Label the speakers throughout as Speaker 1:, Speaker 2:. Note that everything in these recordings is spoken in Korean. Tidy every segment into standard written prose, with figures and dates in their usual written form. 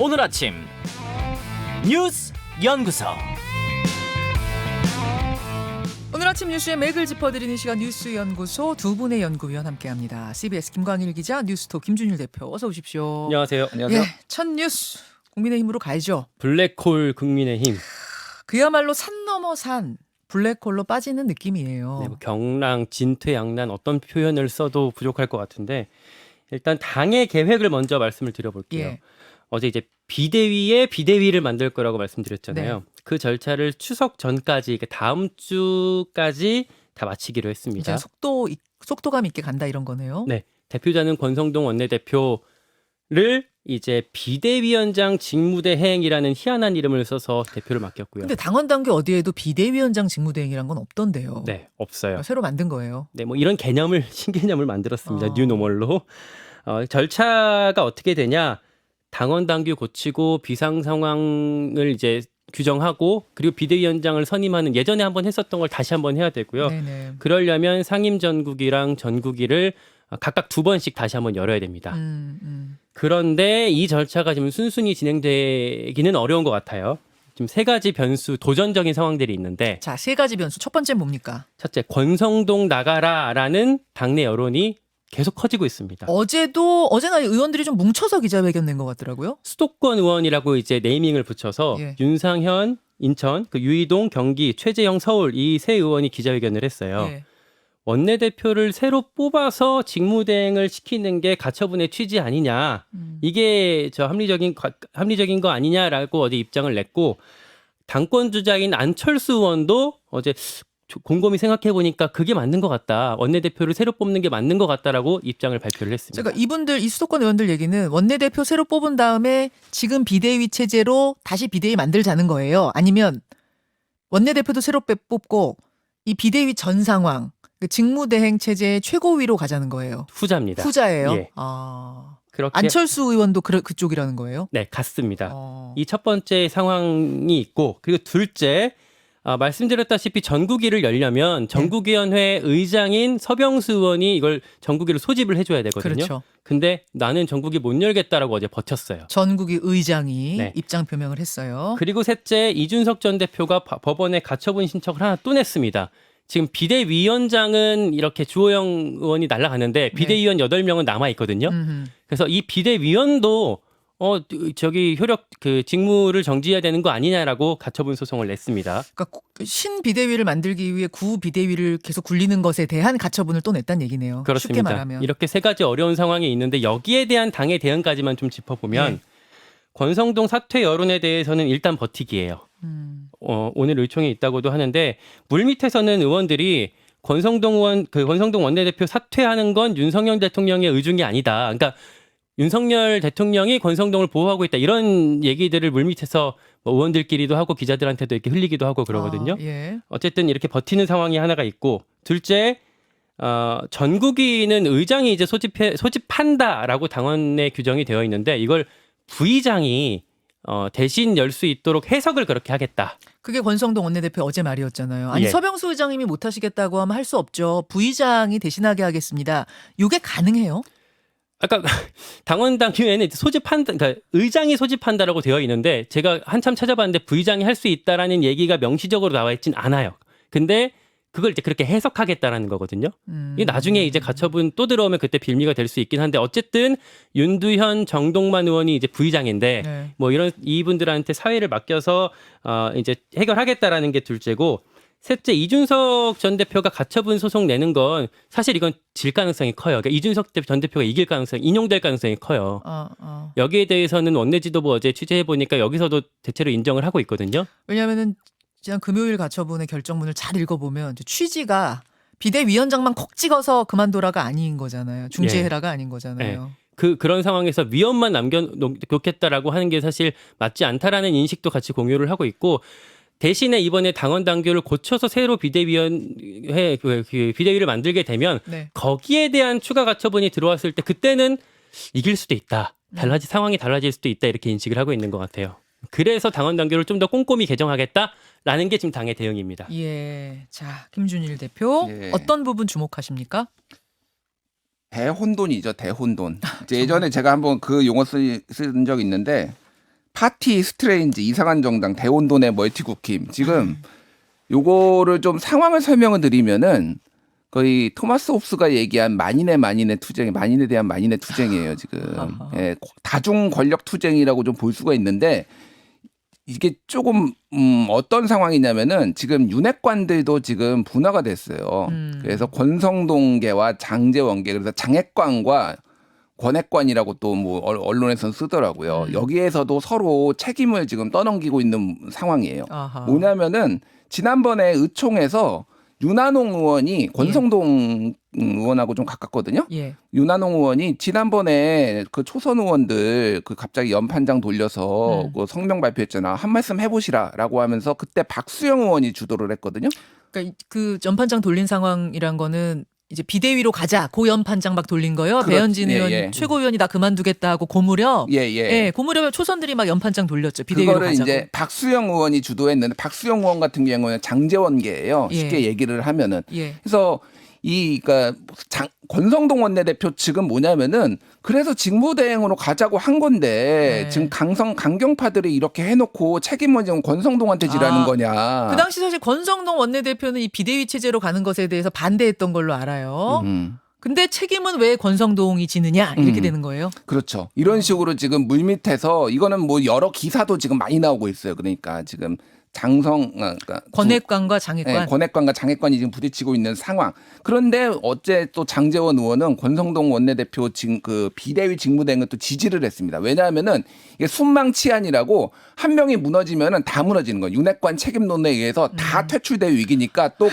Speaker 1: 오늘 아침 뉴스 연구소.
Speaker 2: 오늘 아침 뉴스의 맥을 짚어드리는 시간 뉴스 연구소 두 분의 연구위원 함께합니다. CBS 김광일 기자, 뉴스톱 김준일 대표, 어서 오십시오.
Speaker 3: 안녕하세요.
Speaker 2: 예, 첫 뉴스 국민의힘으로 가야죠.
Speaker 3: 블랙홀 국민의힘.
Speaker 2: 그야말로 산 넘어 산 블랙홀로 빠지는 느낌이에요.
Speaker 3: 네, 뭐 경랑, 진퇴양난 어떤 표현을 써도 부족할 것 같은데 일단 당의 계획을 먼저 말씀을 드려볼게요.
Speaker 2: 예.
Speaker 3: 어제 이제 비대위에 비대위를 만들 거라고 말씀드렸잖아요.
Speaker 2: 네.
Speaker 3: 그 절차를 추석 전까지, 그러니까 다음 주까지 다 마치기로 했습니다.
Speaker 2: 이제 속도감 있게 간다 이런 거네요.
Speaker 3: 네, 대표자는 권성동 원내대표를 이제 비대위원장 직무대행이라는 희한한 이름을 써서 대표를 맡겼고요.
Speaker 2: 근데 당원 당규 어디에도 비대위원장 직무대행이란 건 없던데요.
Speaker 3: 네, 없어요.
Speaker 2: 새로 만든 거예요.
Speaker 3: 네, 뭐 이런 개념을 신개념을 만들었습니다.
Speaker 2: 어.
Speaker 3: 뉴노멀로. 절차가 어떻게 되냐? 당원 당규 고치고 비상 상황을 이제 규정하고 그리고 비대위원장을 선임하는 예전에 한번 했었던 걸 다시 한번 해야 되고요.
Speaker 2: 네네.
Speaker 3: 그러려면 상임 전국이랑 전국위를 각각 2번씩 다시 한번 열어야 됩니다. 그런데 이 절차가 지금 순순히 진행되기는 어려운 것 같아요. 지금 3가지 변수, 도전적인 상황들이 있는데
Speaker 2: 자, 3가지 변수. 첫 번째는 뭡니까?
Speaker 3: 첫째, 권성동 나가라라는 당내 여론이 계속 커지고 있습니다.
Speaker 2: 어제나 의원들이 좀 뭉쳐서 기자회견 낸 것 같더라고요.
Speaker 3: 수도권 의원이라고 이제 네이밍을 붙여서
Speaker 2: 예.
Speaker 3: 윤상현 인천, 유이동 경기, 최재형 서울 이 3 의원이 기자회견을 했어요.
Speaker 2: 예.
Speaker 3: 원내대표를 새로 뽑아서 직무대행을 시키는 게 가처분의 취지 아니냐. 이게 합리적인 거 아니냐라고 어제 입장을 냈고, 당권 주자인 안철수 의원도 어제 곰곰이 생각해 보니까 그게 맞는 것 같다. 원내대표를 새로 뽑는 게 맞는 것 같다라고 입장을 발표를 했습니다.
Speaker 2: 제가 이 수도권 의원들 얘기는 원내대표 새로 뽑은 다음에 지금 비대위 체제로 다시 비대위 만들자는 거예요. 아니면 원내대표도 새로 뽑고 이 비대위 전 상황, 그 직무대행 체제의 최고위로 가자는 거예요.
Speaker 3: 후자입니다.
Speaker 2: 후자예요.
Speaker 3: 예. 그렇게
Speaker 2: 안철수 의원도 그쪽이라는 거예요.
Speaker 3: 네, 같습니다.
Speaker 2: 어.
Speaker 3: 이 첫 번째 상황이 있고, 그리고 둘째, 말씀드렸다시피 전국위를 열려면 전국위원회 의장인 서병수 의원이 이걸 전국위로 소집을 해줘야 되거든요.
Speaker 2: 그렇죠.
Speaker 3: 근데 나는 전국위 못 열겠다라고 어제 버텼어요.
Speaker 2: 전국위 의장이
Speaker 3: 네.
Speaker 2: 입장 표명을 했어요.
Speaker 3: 그리고 셋째, 이준석 전 대표가 법원에 가처분 신청을 하나 또 냈습니다. 지금 비대위원장은 이렇게 주호영 의원이 날아가는데 비대위원 8명은 남아 있거든요. 그래서 이 비대위원도 효력 직무를 정지해야 되는 거 아니냐라고 가처분 소송을 냈습니다.
Speaker 2: 그러니까 신 비대위를 만들기 위해 구 비대위를 계속 굴리는 것에 대한 가처분을 또 냈다는 얘기네요.
Speaker 3: 그렇습니다.
Speaker 2: 쉽게 말하면.
Speaker 3: 이렇게 3가지 어려운 상황이 있는데 여기에 대한 당의 대응까지만 좀 짚어보면
Speaker 2: 네.
Speaker 3: 권성동 사퇴 여론에 대해서는 일단 버티기예요. 오늘 의총에 있다고도 하는데 물밑에서는 의원들이 권성동 원내대표 사퇴하는 건 윤석열 대통령의 의중이 아니다. 그러니까 윤석열 대통령이 권성동을 보호하고 있다. 이런 얘기들을 물밑에서 의원들끼리도 하고 기자들한테도 이렇게 흘리기도 하고 그러거든요.
Speaker 2: 예.
Speaker 3: 어쨌든 이렇게 버티는 상황이 하나가 있고, 둘째, 전국위는 의장이 이제 소집한다라고 당원의 규정이 되어 있는데 이걸 부의장이 대신 열 수 있도록 해석을 그렇게 하겠다.
Speaker 2: 그게 권성동 원내대표 어제 말이었잖아요. 아니
Speaker 3: 예.
Speaker 2: 서병수 의장님이 못하시겠다고 하면 할 수 없죠. 부의장이 대신하게 하겠습니다. 이게 가능해요?
Speaker 3: 아까 당원 당규에는 그러니까 의장이 소집한다라고 되어 있는데 제가 한참 찾아봤는데 부의장이 할 수 있다라는 얘기가 명시적으로 나와 있진 않아요. 근데 그걸 이제 그렇게 해석하겠다라는 거거든요. 이게 나중에 이제 가처분 또 들어오면 그때 빌미가 될 수 있긴 한데 어쨌든 윤두현, 정동만 의원이 이제 부의장인데
Speaker 2: 네.
Speaker 3: 뭐 이분들한테 사회를 맡겨서 이제 해결하겠다라는 게 둘째고, 셋째, 이준석 전 대표가 가처분 소송 내는 건 사실 이건 질 가능성이 커요. 그러니까 이준석 전 대표가 이길 가능성이, 인용될 가능성이 커요. 여기에 대해서는 원내 지도부 어제 취재해 보니까 여기서도 대체로 인정을 하고 있거든요.
Speaker 2: 왜냐하면은 지난 금요일 가처분의 결정문을 잘 읽어보면 이제 취지가 비대위원장만 콕 찍어서 그만둬라가 아닌 거잖아요. 중재해라가 아닌 거잖아요.
Speaker 3: 그런 상황에서 위원만 남겨놓겠다라고 하는 게 사실 맞지 않다라는 인식도 같이 공유를 하고 있고, 대신에 이번에 당원 당규를 고쳐서 새로 비대위를 만들게 되면
Speaker 2: 네.
Speaker 3: 거기에 대한 추가 가처분이 들어왔을 때 그때는 이길 수도 있다. 상황이 달라질 수도 있다. 이렇게 인식을 하고 있는 것 같아요. 그래서 당원 당규를 좀 더 꼼꼼히 개정하겠다라는 게 지금 당의 대응입니다.
Speaker 2: 예. 자, 김준일 대표
Speaker 4: 예.
Speaker 2: 어떤 부분 주목하십니까?
Speaker 4: 대혼돈이죠, 대혼돈. 이제 예전에 제가 한번 그 용어 쓴 적이 있는데 파티 스트레인지 이상한 정당 대혼돈의 멀티쿠킴 지금 요거를 좀 상황을 설명을 드리면은 거의 토마스 홉스가 얘기한 만인의 투쟁, 만인에 대한 만인의 투쟁이에요 지금. 예, 다중 권력 투쟁이라고 좀 볼 수가 있는데 이게 조금 어떤 상황이냐면은 지금 윤핵관들도 지금 분화가 됐어요. 그래서 권성동계와 장제원계 그래서 장핵관과 권핵관이라고 또 뭐 언론에서는 쓰더라고요. 여기에서도 서로 책임을 지금 떠넘기고 있는 상황이에요.
Speaker 2: 아하.
Speaker 4: 뭐냐면은 지난번에 의총에서 윤한홍 의원이 권성동 의원하고 좀 가깝거든요.
Speaker 2: 예.
Speaker 4: 윤한홍 의원이 지난번에 그 초선 의원들 그 갑자기 연판장 돌려서 그 성명 발표했잖아. 한 말씀 해보시라라고 하면서 그때 박수영 의원이 주도를 했거든요.
Speaker 2: 그러니까 그 연판장 돌린 상황이란 거는 이제 비대위로 가자. 고연판장 막 돌린 거요. 배현진 의원
Speaker 4: 예.
Speaker 2: 최고위원이 나 그만두겠다 하고 고무렵.
Speaker 4: 예.
Speaker 2: 예, 고무렵에 초선들이 막 연판장 돌렸죠. 비대위로
Speaker 4: 그거를
Speaker 2: 가자고.
Speaker 4: 이제 박수영 의원이 주도했는데 박수영 의원 같은 경우는 장제원계예요.
Speaker 2: 예.
Speaker 4: 쉽게 얘기를 하면은.
Speaker 2: 예.
Speaker 4: 그래서 그러니까 권성동 원내대표 측은 뭐냐면은 그래서 직무대행으로 가자고 한 건데
Speaker 2: 네.
Speaker 4: 지금 강경파들이 이렇게 해놓고 책임은 지금 권성동한테 지라는 거냐.
Speaker 2: 그 당시 사실 권성동 원내대표는 이 비대위 체제로 가는 것에 대해서 반대했던 걸로 알아요. 근데 책임은 왜 권성동이 지느냐 이렇게 되는 거예요.
Speaker 4: 그렇죠. 이런 식으로 지금 물밑에서 이거는 뭐 여러 기사도 지금 많이 나오고 있어요. 그러니까 지금 그러니까
Speaker 2: 권핵관과 장핵관.
Speaker 4: 네, 권핵관과 장핵관이 지금 부딪히고 있는 상황. 그런데 어제 또 장제원 의원은 권성동 원내대표 그 비대위 직무대행을 또 지지를 했습니다. 왜냐하면은 이게 순망치안이라고 한 명이 무너지면은 다 무너지는 거예요. 윤핵관 책임론에 의해서 다 퇴출될 위기니까 또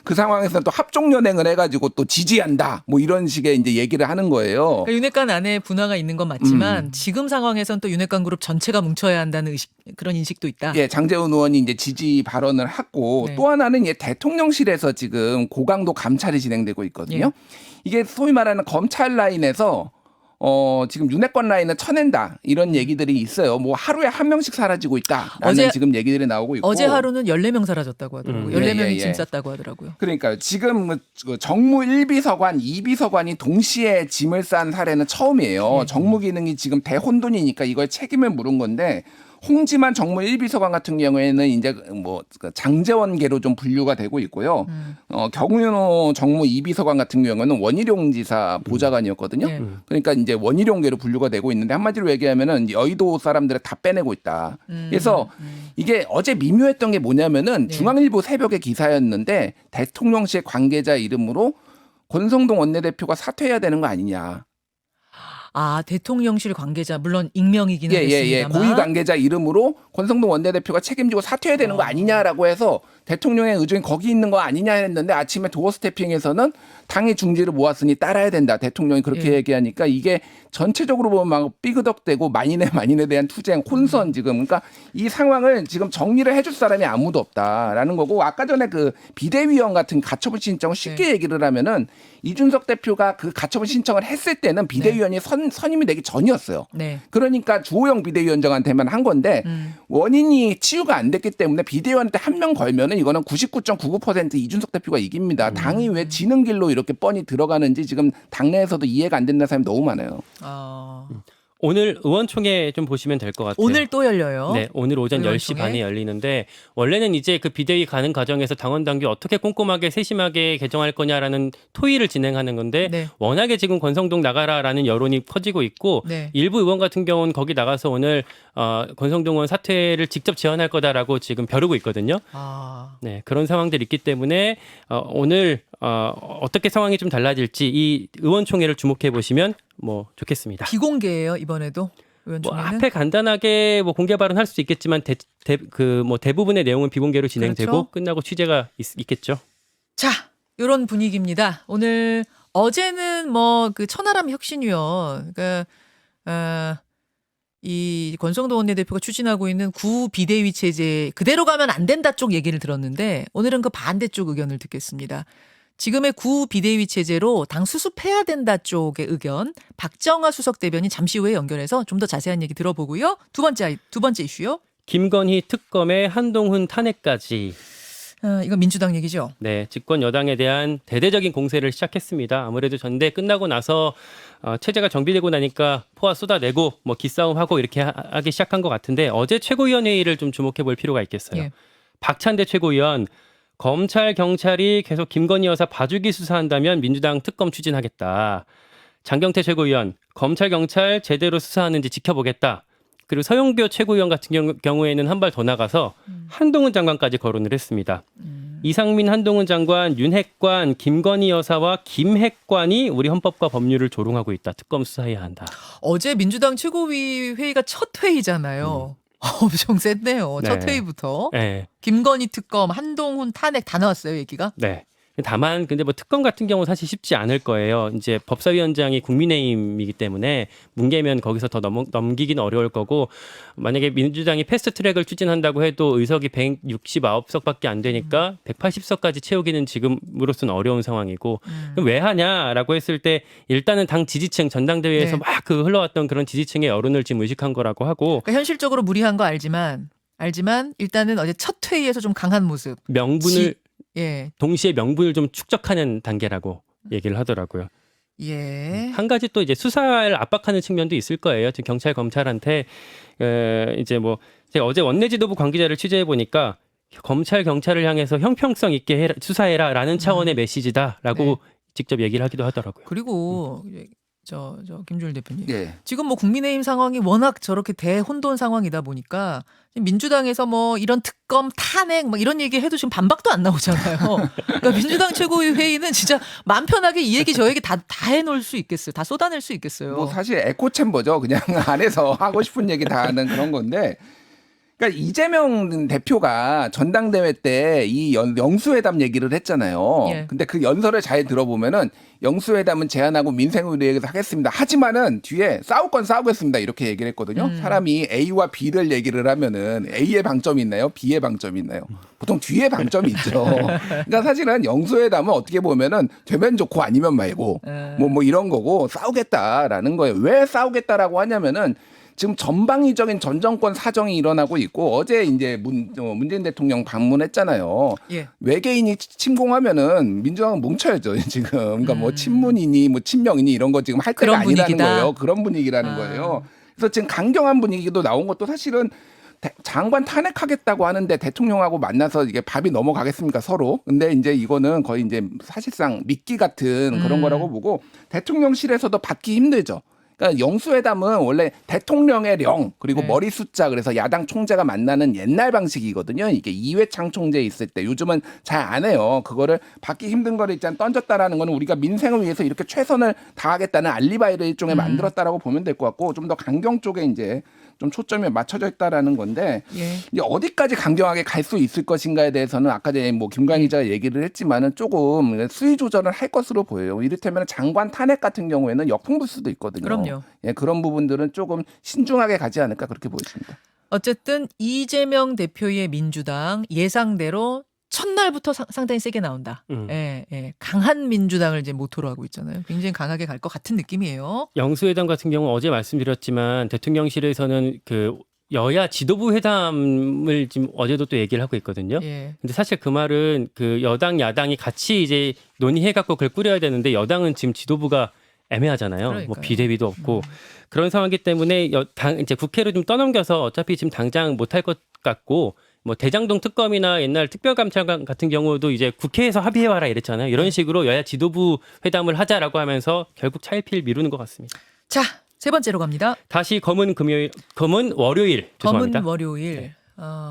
Speaker 4: 그 상황에서는 또 합종연행을 해가지고 또 지지한다. 뭐 이런 식의 이제 얘기를 하는 거예요.
Speaker 2: 그러니까 윤핵관 안에 분화가 있는 건 맞지만 지금 상황에선 또 윤핵관 그룹 전체가 뭉쳐야 한다는 그런 인식도 있다.
Speaker 4: 예, 장제원 의원이 이제 지지 발언을 했고
Speaker 2: 네.
Speaker 4: 또 하나는 대통령실에서 지금 고강도 감찰이 진행되고 있거든요.
Speaker 2: 예.
Speaker 4: 이게 소위 말하는 검찰 라인에서 지금 윤핵관 라인을 쳐낸다 이런 얘기들이 있어요. 뭐 하루에 한 명씩 사라지고 있다라는 지금 얘기들이 나오고 있고
Speaker 2: 어제 하루는 14명 사라졌다고 하더라고요. 14명이 짐 쌌다고 하더라고요.
Speaker 4: 그러니까 지금 정무 1비서관, 2비서관이 동시에 짐을 싼 사례는 처음이에요. 정무 기능이 지금 대혼돈이니까 이걸 책임을 물은 건데 홍지만 정무 1비서관 같은 경우에는 이제 뭐 장제원계로 좀 분류가 되고 있고요. 경윤호 정무 2비서관 같은 경우에는 원희룡 지사 보좌관이었거든요.
Speaker 2: 네.
Speaker 4: 그러니까 이제 원희룡계로 분류가 되고 있는데 한마디로 얘기하면은 여의도 사람들을 다 빼내고 있다. 그래서 이게 어제 미묘했던 게 뭐냐면은
Speaker 2: 네.
Speaker 4: 중앙일보 새벽에 기사였는데 대통령실 관계자 이름으로 권성동 원내대표가 사퇴해야 되는 거 아니냐.
Speaker 2: 아, 대통령실 관계자 물론 익명이기는 했습니다만
Speaker 4: 고위 관계자 이름으로 권성동 원내대표가 책임지고 사퇴해야 되는 거 아니냐라고 해서 대통령의 의중이 거기 있는 거 아니냐 했는데 아침에 도어 스태핑에서는 당의 중지를 모았으니 따라야 된다. 대통령이 그렇게 얘기하니까 이게 전체적으로 보면 막 삐그덕대고 만인에 대한 투쟁, 혼선 지금 그러니까 이 상황을 지금 정리를 해줄 사람이 아무도 없다라는 거고 아까 전에 그 비대위원 같은 가처분 신청을 쉽게 얘기를 하면은 이준석 대표가 그 가처분 신청을 했을 때는 비대위원이 선임이 되기 전이었어요.
Speaker 2: 네.
Speaker 4: 그러니까 주호영 비대위원장한테만 한 건데 원인이 치유가 안 됐기 때문에 비대위원한테 한 명 걸면은 이거는 99.99% 이준석 대표가 이깁니다. 당이 왜 지는 길로 이렇게 뻔히 들어가는지 지금 당내에서도 이해가 안 된다는 사람이 너무 많아요.
Speaker 3: 오늘 의원총회 좀 보시면 될 것 같아요.
Speaker 2: 오늘 또 열려요.
Speaker 3: 네, 오늘 오전 10시 반에 열리는데 원래는 이제 그 비대위 가는 과정에서 당원 당규 어떻게 꼼꼼하게 세심하게 개정할 거냐라는 토의를 진행하는 건데
Speaker 2: 네.
Speaker 3: 워낙에 지금 권성동 나가라라는 여론이 커지고 있고
Speaker 2: 네.
Speaker 3: 일부 의원 같은 경우는 거기 나가서 오늘 권성동 의원 사퇴를 직접 제안할 거다라고 지금 벼르고 있거든요. 네, 그런 상황들이 있기 때문에 오늘 어떻게 상황이 좀 달라질지 이 의원총회를 주목해 보시면 뭐 좋겠습니다.
Speaker 2: 비공개예요 이번에도
Speaker 3: 뭐
Speaker 2: 의원총회는.
Speaker 3: 앞에 간단하게 뭐 공개 발언할 수 있겠지만 대부분의 내용은 비공개로 진행되고
Speaker 2: 그렇죠.
Speaker 3: 끝나고 취재가 있겠죠.
Speaker 2: 자, 이런 분위기입니다. 오늘 어제는 뭐 그 천하람 혁신위원 그러니까 이 권성동 원내대표가 추진하고 있는 구 비대위 체제 그대로 가면 안 된다 쪽 얘기를 들었는데 오늘은 그 반대쪽 의견을 듣겠습니다. 지금의 구 비대위 체제로 당 수습해야 된다 쪽의 의견 박정아 수석 대변인 잠시 후에 연결해서 좀 더 자세한 얘기 들어보고요. 두 번째 이슈요.
Speaker 3: 김건희 특검의 한동훈 탄핵까지.
Speaker 2: 이건 민주당 얘기죠.
Speaker 3: 네, 집권 여당에 대한 대대적인 공세를 시작했습니다. 아무래도 전대 끝나고 나서 체제가 정비되고 나니까 포화 쏟아내고 뭐 기싸움하고 이렇게 하기 시작한 것 같은데 어제 최고위원회의를 좀 주목해 볼 필요가 있겠어요.
Speaker 2: 예.
Speaker 3: 박찬대 최고위원 검찰 경찰이 계속 김건희 여사 봐주기 수사한다면 민주당 특검 추진하겠다. 장경태 최고위원 검찰 경찰 제대로 수사하는지 지켜보겠다. 그리고 서영교 최고위원 같은 경우에는 한 발 더 나가서 한동훈 장관까지 거론을 했습니다. 이상민 한동훈 장관, 윤핵관, 김건희 여사와 김핵관이 우리 헌법과 법률을 조롱하고 있다. 특검 수사해야 한다.
Speaker 2: 어제 민주당 최고위 회의가 첫 회의잖아요. 엄청 셌네요.
Speaker 3: 네.
Speaker 2: 첫 회의부터.
Speaker 3: 네.
Speaker 2: 김건희 특검, 한동훈 탄핵 다 나왔어요, 얘기가.
Speaker 3: 네. 다만 근데 뭐 특검 같은 경우 사실 쉽지 않을 거예요. 이제 법사위원장이 국민의힘이기 때문에 뭉개면 거기서 더 넘기긴 어려울 거고 만약에 민주당이 패스트트랙을 추진한다고 해도 의석이 169석밖에 안 되니까 180석까지 채우기는 지금으로서는 어려운 상황이고 그럼 왜 하냐라고 했을 때 일단은 당 지지층 전당대회에서
Speaker 2: 네.
Speaker 3: 막 그 흘러왔던 그런 지지층의 여론을 지금 의식한 거라고 하고
Speaker 2: 그러니까 현실적으로 무리한 거 알지만 일단은 어제 첫 회의에서 좀 강한 모습.
Speaker 3: 명분을
Speaker 2: 예.
Speaker 3: 동시에 명분을 좀 축적하는 단계라고 얘기를 하더라고요.
Speaker 2: 예.
Speaker 3: 한 가지 또 이제 수사를 압박하는 측면도 있을 거예요. 지금 경찰 검찰한테 이제 뭐 제가 어제 원내지도부 관계자를 취재해 보니까 검찰 경찰을 향해서 형평성 있게 수사해라라는 차원의 메시지다라고
Speaker 2: 네.
Speaker 3: 직접 얘기를 하기도 하더라고요.
Speaker 2: 그리고 저 김주일 대표님.
Speaker 4: 예.
Speaker 2: 지금 뭐 국민의힘 상황이 워낙 저렇게 대혼돈 상황이다 보니까 지금 민주당에서 뭐 이런 특검 탄핵 뭐 이런 얘기 해도 지금 반박도 안 나오잖아요. 그러니까 민주당 최고위 회의는 진짜 마음 편하게 이 얘기 저 얘기 다 해놓을 수 있겠어요. 다 쏟아낼 수 있겠어요.
Speaker 4: 뭐 사실 에코 챔버죠. 그냥 안에서 하고 싶은 얘기 다 하는 그런 건데. 그러니까 이재명 대표가 전당대회 때 이 영수회담 얘기를 했잖아요.
Speaker 2: 예.
Speaker 4: 근데 그 연설을 잘 들어보면은 영수회담은 제안하고 민생을 위해서 하겠습니다. 하지만은 뒤에 싸울 건 싸우겠습니다. 이렇게 얘기를 했거든요. 사람이 A와 B를 얘기를 하면은 A의 방점이 있나요? B의 방점이 있나요? 보통 뒤에 방점이 있죠. 그러니까 사실은 영수회담은 어떻게 보면은 되면 좋고 아니면 말고 뭐 이런 거고 싸우겠다라는 거예요. 왜 싸우겠다라고 하냐면은 지금 전방위적인 전 정권 사정이 일어나고 있고 어제 이제 문재인 대통령 방문했잖아요.
Speaker 2: 예.
Speaker 4: 외계인이 침공하면은 민주당은 뭉쳐야죠 지금. 그러니까 뭐 친문이니 뭐 친명이니 이런 거 지금 할 때가
Speaker 2: 그런
Speaker 4: 아니라는
Speaker 2: 분위기다.
Speaker 4: 거예요. 그런 분위기라는 거예요. 그래서 지금 강경한 분위기도 나온 것도 사실은 장관 탄핵하겠다고 하는데 대통령하고 만나서 이게 밥이 넘어가겠습니까 서로. 근데 이제 이거는 거의 이제 사실상 미끼 같은 그런 거라고 보고 대통령실에서도 받기 힘들죠. 그러니까 영수회담은 원래 대통령의 령 그리고
Speaker 2: 네.
Speaker 4: 머리 숫자 그래서 야당 총재가 만나는 옛날 방식이거든요. 이게 이회창 총재 있을 때 요즘은 잘 안 해요. 그거를 받기 힘든 거를 일단 던졌다라는 거는 우리가 민생을 위해서 이렇게 최선을 다하겠다는 알리바이를 일종의 만들었다라고 보면 될 것 같고 좀 더 강경 쪽에 이제 좀 초점이 맞춰져 있다라는 건데
Speaker 2: 예.
Speaker 4: 이제 어디까지 강경하게 갈 수 있을 것인가에 대해서는 아까 전에 뭐 김광희 기자가 얘기를 했지만은 조금 수위 조절을 할 것으로 보여요. 이를테면 장관 탄핵 같은 경우에는 역풍 불 수도 있거든요.
Speaker 2: 그럼요.
Speaker 4: 예, 그런 부분들은 조금 신중하게 가지 않을까 그렇게 보여집니다.
Speaker 2: 어쨌든 이재명 대표의 민주당 예상대로 첫날부터 상당히 세게 나온다. 예, 예. 강한 민주당을 이제 모토로 하고 있잖아요. 굉장히 강하게 갈 것 같은 느낌이에요.
Speaker 3: 영수회담 같은 경우 어제 말씀드렸지만 대통령실에서는 그 여야 지도부 회담을 지금 어제도 또 얘기를 하고 있거든요.
Speaker 2: 예.
Speaker 3: 근데 사실 그 말은 그 여당 야당이 같이 이제 논의해 갖고 그걸 꾸려야 되는데 여당은 지금 지도부가 애매하잖아요. 뭐
Speaker 2: 그러니까요.
Speaker 3: 비대위도 없고 그런 상황이기 때문에 이제 국회로 좀 떠넘겨서 어차피 지금 당장 못할 것 같고 뭐 대장동 특검이나 옛날 특별감찰관 같은 경우도 이제 국회에서 합의해와라 이랬잖아요. 이런 식으로 여야 지도부 회담을 하자라고 하면서 결국 차일피일 미루는 것 같습니다.
Speaker 2: 자, 세 번째로 갑니다.
Speaker 3: 다시 검은 월요일 죄송합니다.
Speaker 2: 검은 월요일.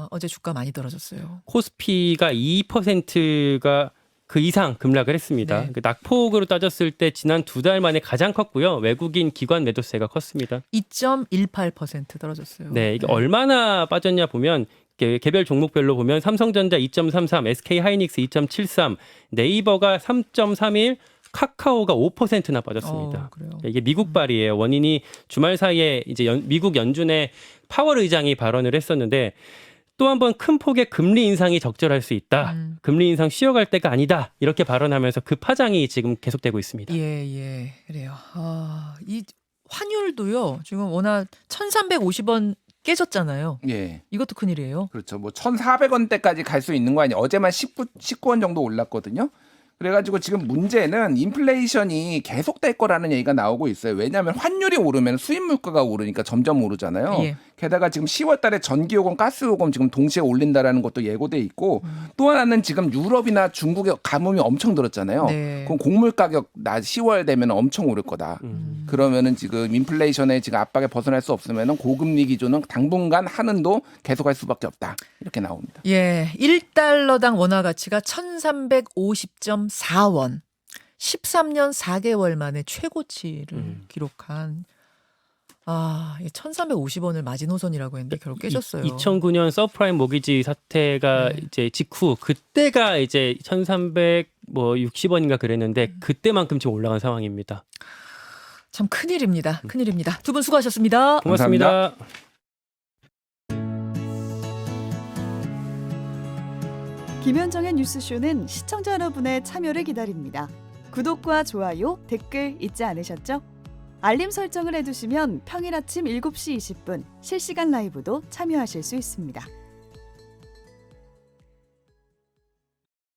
Speaker 2: 어제 주가 많이 떨어졌어요.
Speaker 3: 코스피가 2%가 그 이상 급락을 했습니다.
Speaker 2: 네.
Speaker 3: 그 낙폭으로 따졌을 때 지난 2달 만에 가장 컸고요. 외국인 기관 매도세가 컸습니다.
Speaker 2: 2.18% 떨어졌어요.
Speaker 3: 네, 이게 얼마나 빠졌냐 보면 개별 종목별로 보면 삼성전자 2.33, SK 하이닉스 2.73, 네이버가 3.31, 카카오가 5%나 빠졌습니다.
Speaker 2: 그래요.
Speaker 3: 이게 미국발이에요. 원인이 주말 사이에 이제 미국 연준의 파월 의장이 발언을 했었는데 또 한 번 큰 폭의 금리 인상이 적절할 수 있다. 금리 인상 쉬어갈 때가 아니다. 이렇게 발언하면서 그 파장이 지금 계속되고 있습니다.
Speaker 2: 예, 그래요. 이 환율도요. 지금 워낙 1,350원 깨졌잖아요.
Speaker 4: 예.
Speaker 2: 이것도 큰일이에요.
Speaker 4: 그렇죠. 뭐 1,400원대까지 갈 수 있는 거 아니에요. 어제만 19원 정도 올랐거든요. 그래가지고 지금 문제는 인플레이션이 계속될 거라는 얘기가 나오고 있어요. 왜냐하면 환율이 오르면 수입 물가가 오르니까 점점 오르잖아요.
Speaker 2: 예.
Speaker 4: 게다가 지금 10월 달에 전기요금, 가스요금 지금 동시에 올린다라는 것도 예고돼 있고 또 하나는 지금 유럽이나 중국의 가뭄이 엄청 들었잖아요.
Speaker 2: 네.
Speaker 4: 그럼 곡물 가격 10월 되면 엄청 오를 거다. 그러면은 지금 인플레이션의 지금 압박에 벗어날 수 없으면은 고금리 기조는 당분간 한은도 계속할 수밖에 없다. 이렇게 나옵니다.
Speaker 2: 예, 1달러당 원화 가치가 1,350.4원. 13년 4개월 만에 최고치를 기록한 1,350원을 마지노선이라고 했는데 결국 깨졌어요.
Speaker 3: 2009년 서프라임 모기지 사태가
Speaker 2: 네.
Speaker 3: 이제 직후 그때가 이제 1,360원인가 그랬는데 그때만큼 지금 올라간 상황입니다.
Speaker 2: 참 큰일입니다. 큰일입니다. 두 분 수고하셨습니다.
Speaker 3: 고맙습니다.
Speaker 5: 김현정의 뉴스쇼는 시청자 여러분의 참여를 기다립니다. 구독과 좋아요, 댓글 잊지 않으셨죠? 알림 설정을 해두시면 평일 아침 7시 20분 실시간 라이브도 참여하실 수 있습니다.